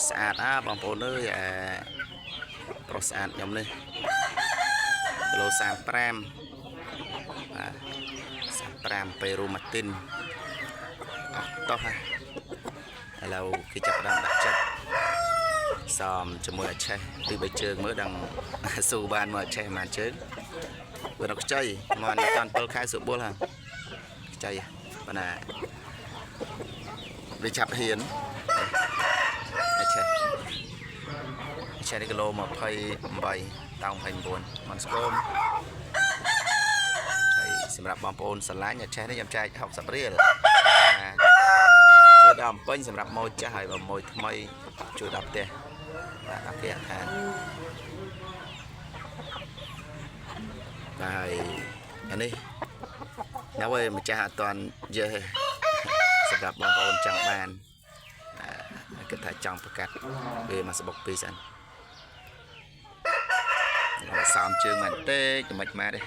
ស្អាតបងប្អូនអើយប្រុសស្អាតខ្ញុំនេះគីឡូ35បាទ35ពេរូម៉ាទីនអត់តោះឥឡូវគេចាប់ដើមដាក់ចិត្តសមជាមួយអាឆេះពី3ជើងមើលដឹងស៊ូបានមកអាឆេះមួយជើងវារកខ្ចីមកដល់តាន់7ខែសុបុលហ่าខ្ចីប៉ុន្តែវាចាប់ហ៊ានអាឆេះនេះគីឡូ28តោង29មិនស្គមហើយសម្រាប់បងប្អូនស្រឡាញ់អាឆេះនេះខ្ញុំចែក60រៀលជួយដល់អំពេញសម្រាប់ម៉ូចាស់ហើយបើម៉ូថ្មីជួយដល់ផ្ទះបាទដល់គេអាហារហើយអានេះនៅឯម្ចាស់អត់ទាន់យេសម្រាប់បងប្អូនចង់បានគិតថាចង់ប្រកាសវាមកស្បុកពីសិនសោមជើងមែនទេចំណុចម៉ែទេ